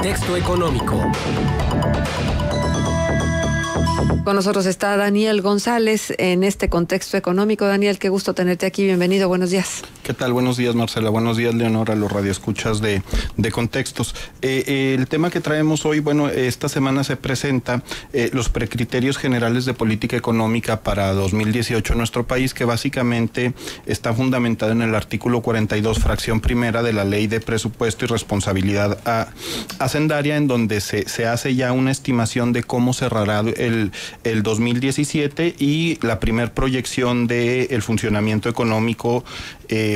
Contexto económico. Con nosotros está Daniel González en este contexto económico. Daniel, qué gusto tenerte aquí. Bienvenido, buenos días. ¿Qué tal? Buenos días, Marcela. Buenos días, Leonora, los radioescuchas de Contextos. El tema que traemos hoy, bueno, esta semana se presenta los precriterios generales de política económica para 2018 en nuestro país, que básicamente está fundamentado en el artículo 42, fracción primera de la Ley de Presupuesto y Responsabilidad Hacendaria, en donde se hace ya una estimación de cómo cerrará el 2017 y la primer proyección de el funcionamiento económico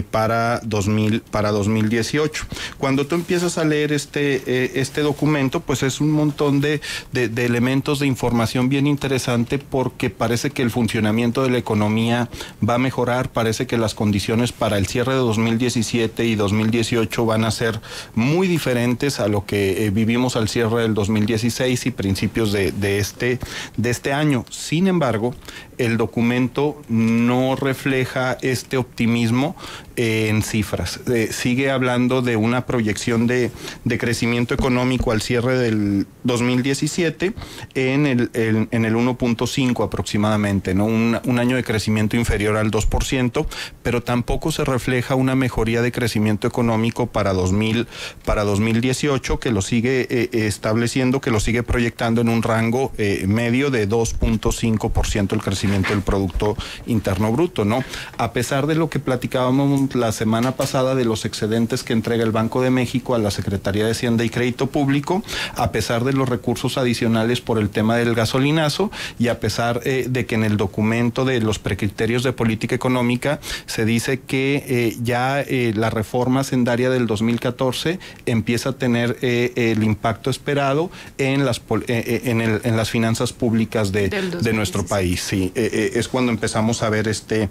para 2018. Cuando tú empiezas a leer este documento, pues es un montón de elementos de información bien interesante, porque parece que el funcionamiento de la economía va a mejorar, parece que las condiciones para el cierre de 2017 y 2018 van a ser muy diferentes a lo que vivimos al cierre del 2016 y principios de este año. Sin embargo, el documento no refleja este optimismo en cifras. Sigue hablando de una proyección de crecimiento económico al cierre del 2017 en el 1.5 aproximadamente, ¿no? Un año de crecimiento inferior al 2%, pero tampoco se refleja una mejoría de crecimiento económico para 2018, que lo sigue estableciendo, que lo sigue proyectando en un rango medio de 2.5% el crecimiento del Producto Interno Bruto, ¿no? A pesar de lo que platicábamos la semana pasada de los excedentes que entrega el Banco de México a la Secretaría de Hacienda y Crédito Público, a pesar de los recursos adicionales por el tema del gasolinazo, y a pesar de que en el documento de los precriterios de política económica se dice que ya la reforma hacendaria del 2014 empieza a tener el impacto esperado en las finanzas públicas de nuestro país. Sí, es cuando empezamos a ver este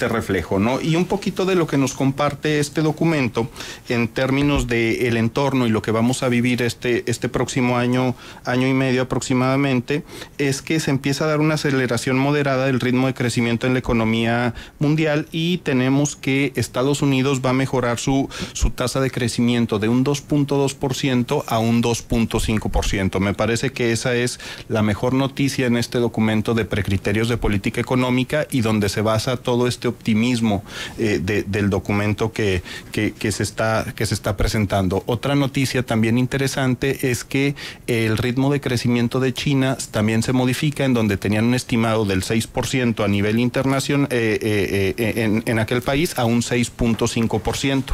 reflejo, ¿no? Y un poquito de lo que nos comparte este documento en términos de el entorno y lo que vamos a vivir este próximo año y medio aproximadamente, es que se empieza a dar una aceleración moderada del ritmo de crecimiento en la economía mundial, y tenemos que Estados Unidos va a mejorar su tasa de crecimiento de un 2.2% a un 2.5%. Me parece que esa es la mejor noticia en este documento de precriterios de política económica, y donde se basa todo este optimismo del documento que se está presentando. Otra noticia también interesante es que el ritmo de crecimiento de China también se modifica, en donde tenían un estimado del 6% a nivel internacional en aquel país a un 6.5%.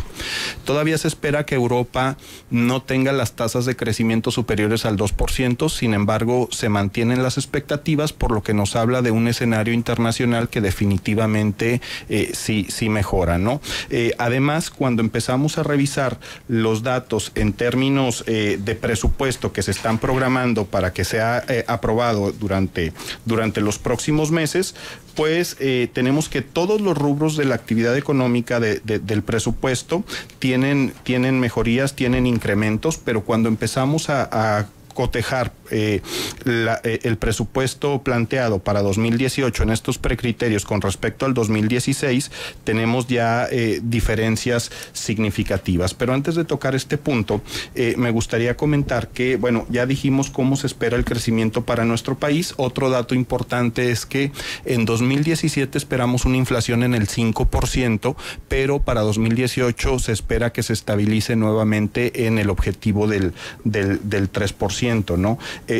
Todavía se espera que Europa no tenga las tasas de crecimiento superiores al 2%, sin embargo se mantienen las expectativas, por lo que nos habla de un escenario internacional que definitivamente sí mejora, ¿no? Además, cuando empezamos a revisar los datos en términos de presupuesto que se están programando para que sea aprobado durante los próximos meses, pues tenemos que todos los rubros de la actividad económica del presupuesto tienen mejorías, tienen incrementos, pero cuando empezamos a cotejar el presupuesto planteado para 2018 en estos precriterios con respecto al 2016, tenemos ya diferencias significativas. Pero antes de tocar este punto, me gustaría comentar que, bueno, ya dijimos cómo se espera el crecimiento para nuestro país. Otro dato importante es que en 2017 esperamos una inflación en el 5%, pero para 2018 se espera que se estabilice nuevamente en el objetivo del 3%. ¿No?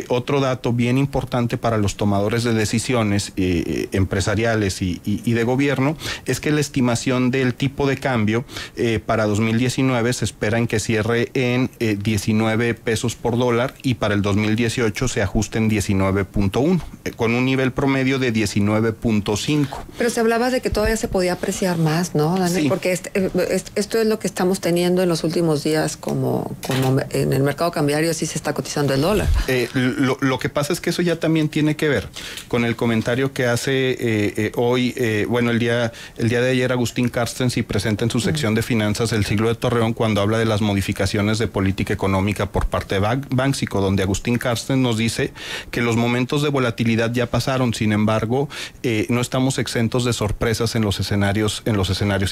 Otro dato bien importante para los tomadores de decisiones empresariales y de gobierno es que la estimación del tipo de cambio para 2019 se espera en que cierre en 19 pesos por dólar, y para el 2018 se ajuste en 19.1, con un nivel promedio de 19.5. Pero se hablaba de que todavía se podía apreciar más, ¿no, Daniel? Sí. Porque esto es lo que estamos teniendo en los últimos días, como en el mercado cambiario sí se está cotizando el al dólar. Lo que pasa es que eso ya también tiene que ver con el comentario que hace hoy, el día de ayer Agustín Carstens, y presenta en su sección de finanzas El Siglo de Torreón, cuando habla de las modificaciones de política económica por parte de Banxico, donde Agustín Carstens nos dice que los momentos de volatilidad ya pasaron, sin embargo, no estamos exentos de sorpresas en los escenarios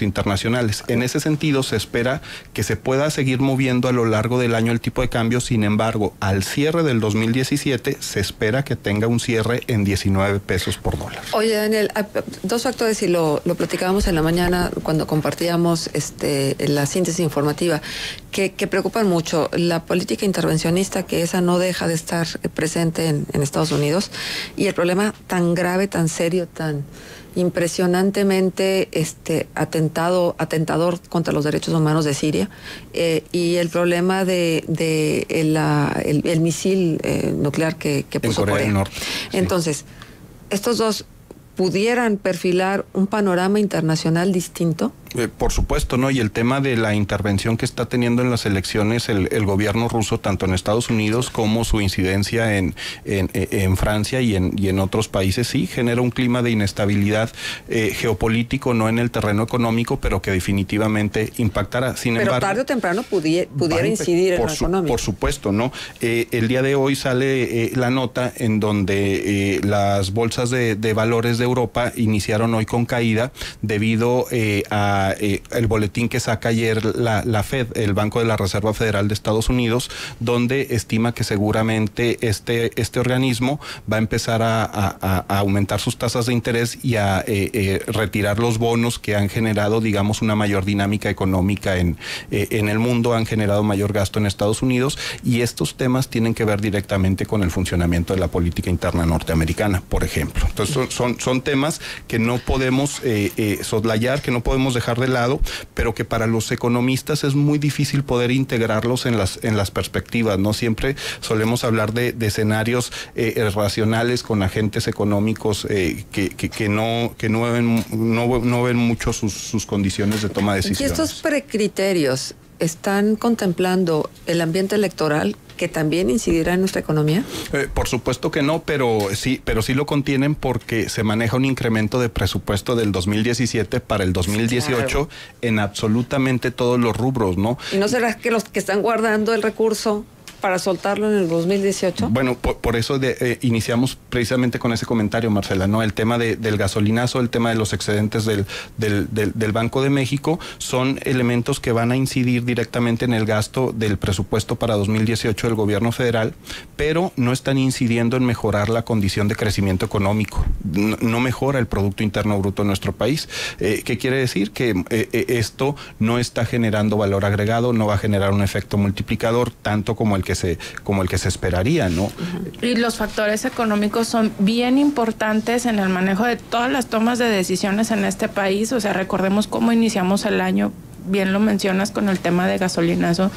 internacionales. En ese sentido, se espera que se pueda seguir moviendo a lo largo del año el tipo de cambio. Sin embargo, al cierre del 2017 se espera que tenga un cierre en 19 pesos por dólar. Oye, Daniel, dos factores, y lo platicábamos en la mañana cuando compartíamos la síntesis informativa, que preocupan mucho. La política intervencionista, que esa no deja de estar presente en Estados Unidos, y el problema tan grave, tan serio, tan impresionantemente atentador contra los derechos humanos de Siria, y el problema de el misil nuclear que puso Corea del Norte. Entonces, estos dos pudieran perfilar un panorama internacional distinto. Por supuesto, ¿no? Y el tema de la intervención que está teniendo en las elecciones el gobierno ruso, tanto en Estados Unidos como su incidencia en Francia y en otros países, sí genera un clima de inestabilidad geopolítico, no en el terreno económico, pero que definitivamente impactará. Sin embargo, tarde o temprano pudiera incidir en lo económico. Por supuesto, ¿no? El día de hoy sale la nota en donde las bolsas de valores de Europa iniciaron hoy con caída debido a el boletín que saca ayer la Fed, el Banco de la Reserva Federal de Estados Unidos, donde estima que seguramente este organismo va a empezar a aumentar sus tasas de interés y a retirar los bonos que han generado, digamos, una mayor dinámica económica en el mundo, han generado mayor gasto en Estados Unidos, y estos temas tienen que ver directamente con el funcionamiento de la política interna norteamericana, por ejemplo. Entonces son temas que no podemos soslayar, que no podemos dejar de lado, pero que para los economistas es muy difícil poder integrarlos en las perspectivas, ¿no? Siempre solemos hablar de escenarios racionales con agentes económicos que no ven mucho sus condiciones de toma de decisiones. ¿Y estos precriterios están contemplando el ambiente electoral que también incidirá en nuestra economía? Por supuesto que no, pero sí lo contienen, porque se maneja un incremento de presupuesto del 2017 para el 2018, claro, en absolutamente todos los rubros, ¿no? ¿Y no será que los que están guardando el recurso para soltarlo en el 2018? Bueno, por eso iniciamos precisamente con ese comentario, Marcela, ¿no? El tema del gasolinazo, el tema de los excedentes del Banco de México, son elementos que van a incidir directamente en el gasto del presupuesto para 2018 del gobierno federal, pero no están incidiendo en mejorar la condición de crecimiento económico. No mejora el Producto Interno Bruto de nuestro país. ¿Qué quiere decir? Que esto no está generando valor agregado, no va a generar un efecto multiplicador tanto como el que se esperaría, ¿no? Y los factores económicos son bien importantes en el manejo de todas las tomas de decisiones en este país. O sea, recordemos cómo iniciamos el año, bien lo mencionas con el tema de gasolinazo,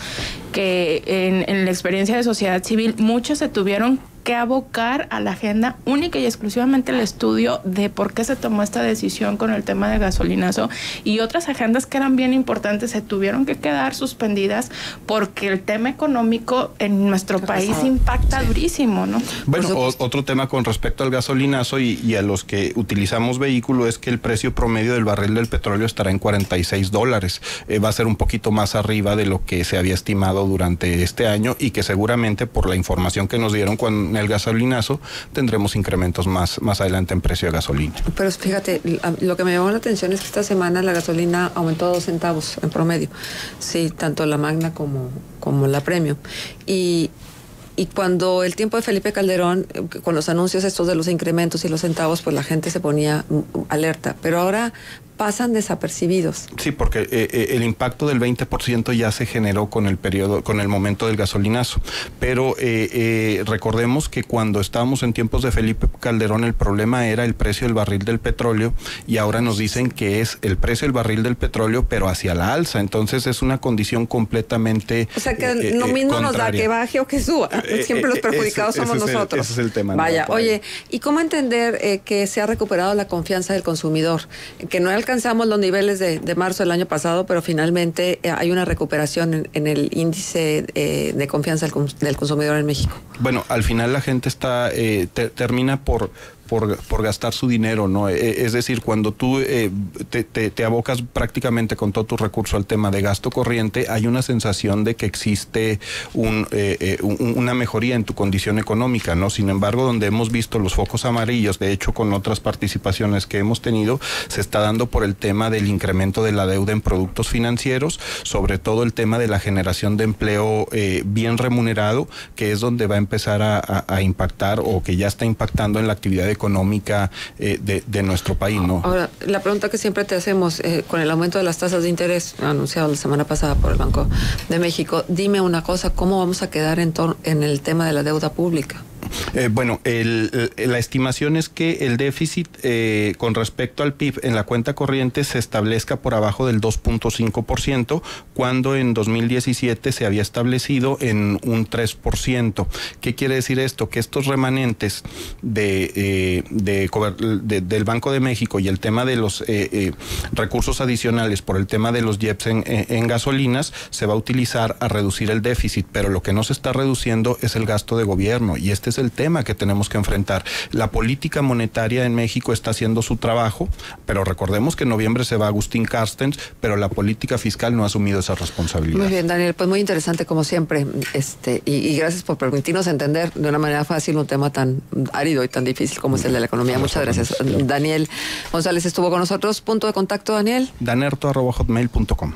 que en la experiencia de sociedad civil muchos se tuvieron que abocar a la agenda única y exclusivamente el estudio de por qué se tomó esta decisión con el tema de gasolinazo, y otras agendas que eran bien importantes se tuvieron que quedar suspendidas porque el tema económico en nuestro país impacta durísimo, ¿no? Bueno, otro tema con respecto al gasolinazo y a los que utilizamos vehículo es que el precio promedio del barril del petróleo estará en $46. Va a ser un poquito más arriba de lo que se había estimado durante este año, y que seguramente por la información que nos dieron con el gasolinazo tendremos incrementos más adelante en precio de gasolina. Pero fíjate, lo que me llamó la atención es que esta semana la gasolina aumentó 2 centavos en promedio. Sí, tanto la Magna como la Premium. Y cuando el tiempo de Felipe Calderón, con los anuncios estos de los incrementos y los centavos, pues la gente se ponía alerta. Pero ahora pasan desapercibidos. Sí, porque el impacto del 20% ya se generó con el momento del gasolinazo. Pero recordemos que cuando estábamos en tiempos de Felipe Calderón, el problema era el precio del barril del petróleo, y ahora nos dicen que es el precio del barril del petróleo, pero hacia la alza. Entonces es una condición completamente o sea que lo mismo contraria. Nos da que baje o que suba. Siempre los perjudicados somos nosotros. Ese es el tema. Vaya, oye, ¿y cómo entender que se ha recuperado la confianza del consumidor? Que no era el alcanzamos los niveles de marzo del año pasado, pero finalmente hay una recuperación en el índice de confianza del consumidor en México. Bueno, al final la gente termina por gastar su dinero, ¿no? Es decir, cuando tú te abocas prácticamente con todo tu recurso al tema de gasto corriente, hay una sensación de que existe una mejoría en tu condición económica, ¿no? Sin embargo, donde hemos visto los focos amarillos, de hecho con otras participaciones que hemos tenido, se está dando por el tema del incremento de la deuda en productos financieros, sobre todo el tema de la generación de empleo bien remunerado, que es donde va a empezar a impactar, o que ya está impactando en la actividad económica de nuestro país, ¿no? Ahora, la pregunta que siempre te hacemos, con el aumento de las tasas de interés anunciado la semana pasada por el Banco de México, dime una cosa, ¿cómo vamos a quedar en el tema de la deuda pública? Bueno, la estimación es que el déficit con respecto al PIB en la cuenta corriente se establezca por abajo del 2.5%, cuando en 2017 se había establecido en un 3%. ¿Qué quiere decir esto? Que estos remanentes del Banco de México y el tema de los recursos adicionales por el tema de los IEPS en gasolinas se va a utilizar a reducir el déficit, pero lo que no se está reduciendo es el gasto de gobierno, y este es el tema que tenemos que enfrentar. La política monetaria en México está haciendo su trabajo, pero recordemos que en noviembre se va Agustín Carstens, pero la política fiscal no ha asumido esa responsabilidad. Muy bien, Daniel, pues muy interesante como siempre, y gracias por permitirnos entender de una manera fácil un tema tan árido y tan difícil como es el de la economía. Muchas gracias. Daniel González estuvo con nosotros. Punto de contacto, Daniel. danerto@hotmail.com.